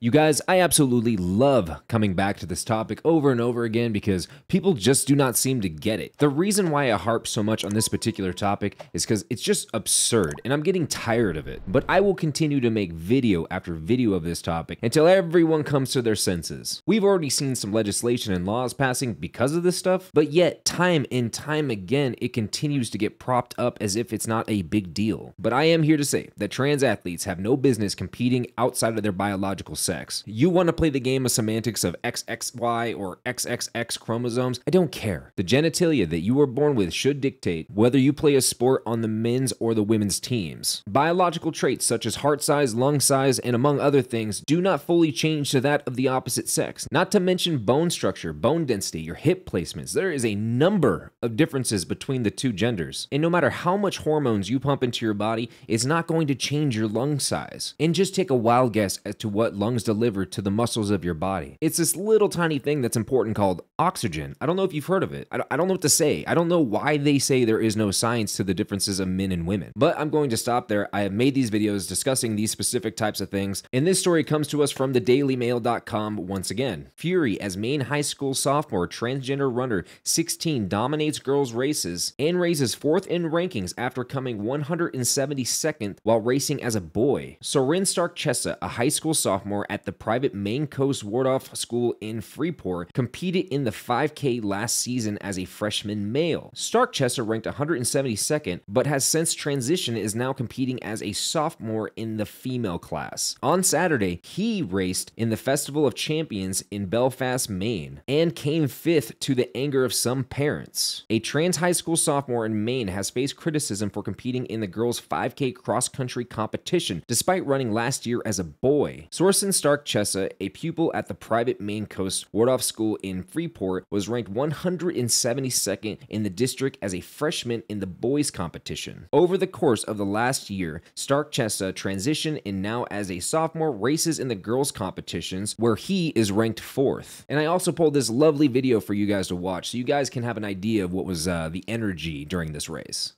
You guys, I absolutely love coming back to this topic over and over again because people just do not seem to get it. The reason why I harp so much on this particular topic is because it's just absurd and I'm getting tired of it. But I will continue to make video after video of this topic until everyone comes to their senses. We've already seen some legislation and laws passing because of this stuff, but yet time and time again, it continues to get propped up as if it's not a big deal. But I am here to say that trans athletes have no business competing outside of their biological sex. You want to play the game of semantics of XXY or XXX chromosomes? I don't care. The genitalia that you were born with should dictate whether you play a sport on the men's or the women's teams. Biological traits such as heart size, lung size, and among other things do not fully change to that of the opposite sex. Not to mention bone structure, bone density, your hip placements. There is a number of differences between the two genders. And no matter how much hormones you pump into your body, it's not going to change your lung size. And just take a wild guess as to what lungs deliver to the muscles of your body. It's this little tiny thing that's important called oxygen. I don't know if you've heard of it. I don't know what to say. I don't know why they say there is no science to the differences of men and women. But I'm going to stop there. I have made these videos discussing these specific types of things. And this story comes to us from thedailymail.com once again. Fury as Maine high school sophomore transgender runner 16 dominates girls' races and raises 4th in rankings after coming 172nd while racing as a boy. Soren Stark-Chessa, a high school sophomore at the private Maine Coast Waldorf School in Freeport, competed in the 5K last season as a freshman male. Stark-Chessa ranked 172nd, but has since transitioned and is now competing as a sophomore in the female class. On Saturday, he raced in the Festival of Champions in Belfast, Maine, and came 5th to the anger of some parents. A trans high school sophomore in Maine has faced criticism for competing in the girls' 5K cross-country competition, despite running last year as a boy. Soren Stark-Chessa, a pupil at the private Maine Coast Waldorf School in Freeport, was ranked 172nd in the district as a freshman in the boys' competition. Over the course of the last year, Stark-Chessa transitioned and now as a sophomore races in the girls' competitions where he is ranked 4th. And I also pulled this lovely video for you guys to watch so you guys can have an idea of what was the energy during this race.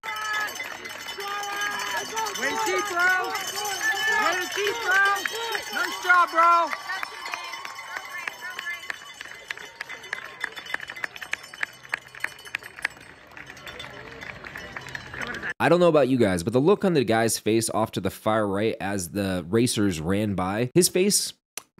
Way to keep, bro. Way to keep, bro. Nice job, bro. I don't know about you guys, but the look on the guy's face off to the far right as the racers ran by, his face,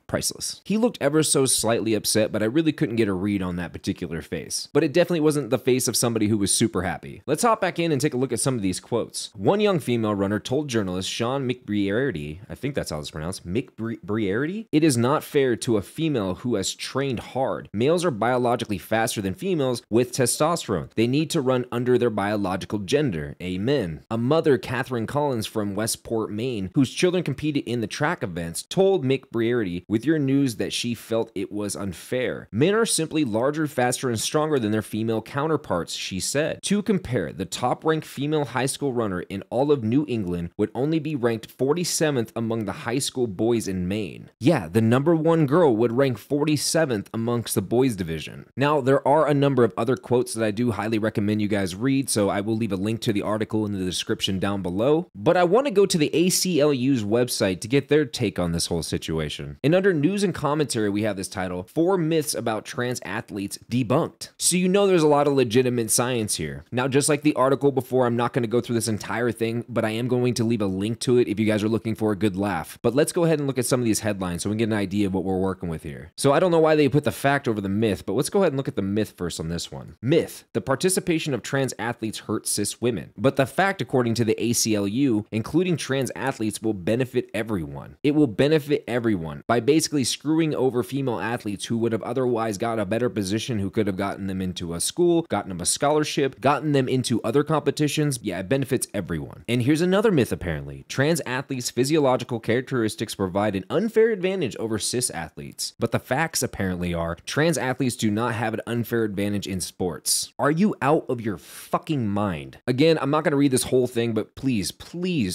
priceless. He looked ever so slightly upset, but I really couldn't get a read on that particular face. But it definitely wasn't the face of somebody who was super happy. Let's hop back in and take a look at some of these quotes. One young female runner told journalist Sean McBriarty, I think that's how it's pronounced, McBriarty, "It is not fair to a female who has trained hard. Males are biologically faster than females with testosterone. They need to run under their biological gender. Amen." A mother, Catherine Collins from Westport, Maine, whose children competed in the track events, told McBriarty with your news that she felt it was unfair. "Men are simply larger, faster, and stronger than their female counterparts," she said. To compare, the top-ranked female high school runner in all of New England would only be ranked 47th among the high school boys in Maine. Yeah, the #1 girl would rank 47th amongst the boys division. Now, there are a number of other quotes that I do highly recommend you guys read, so I will leave a link to the article in the description down below. But I want to go to the ACLU's website to get their take on this whole situation. And under news and commentary, we have this title, 4 myths about trans athletes debunked. So you know there's a lot of legitimate science here. Now, just like the article before, I'm not going to go through this entire thing, but I am going to leave a link to it if you guys are looking for a good laugh. But let's go ahead and look at some of these headlines so we can get an idea of what we're working with here. So I don't know why they put the fact over the myth, but let's go ahead and look at the myth first on this one. Myth: the participation of trans athletes hurts cis women. But the fact, according to the ACLU, including trans athletes will benefit everyone. It will benefit everyone by basically screwing over female athletes who would have otherwise got a better position, who could have gotten them into a school, gotten them a scholarship, gotten them into other competitions. Yeah, it benefits everyone. And here's another myth apparently. Trans athletes' physiological characteristics provide an unfair advantage over cis athletes. But the facts apparently are, trans athletes do not have an unfair advantage in sports. Are you out of your fucking mind? Again, I'm not going to read this whole thing, but please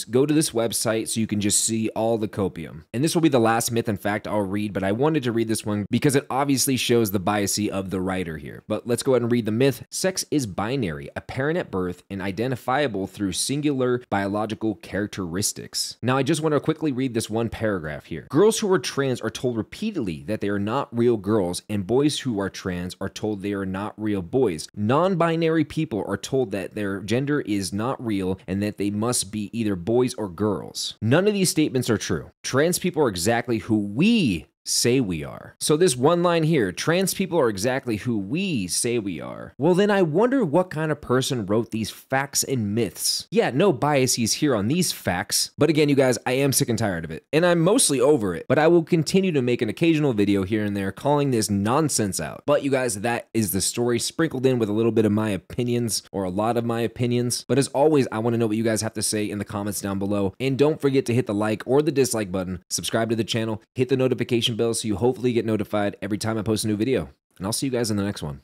go to this website so you can just see all the copium. And this will be the last myth and fact fact I'll read, but I wanted to read this one because it obviously shows the bias of the writer here. But let's go ahead and read the myth. Sex is binary, apparent at birth, and identifiable through singular biological characteristics. Now, I just want to quickly read this one paragraph here. Girls who are trans are told repeatedly that they are not real girls, and boys who are trans are told they are not real boys. Non-binary people are told that their gender is not real and that they must be either boys or girls. None of these statements are true. Trans people are exactly who we say we are. So this one line here, trans people are exactly who we say we are. Well, then I wonder what kind of person wrote these facts and myths. Yeah, no biases here on these facts. But again, you guys, I am sick and tired of it. And I'm mostly over it. But I will continue to make an occasional video here and there calling this nonsense out. But you guys, that is the story sprinkled in with a little bit of my opinions, or a lot of my opinions. But as always, I want to know what you guys have to say in the comments down below. And don't forget to hit the like or the dislike button, subscribe to the channel, hit the notification bell so you hopefully get notified every time I post a new video. And I'll see you guys in the next one.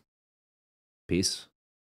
Peace.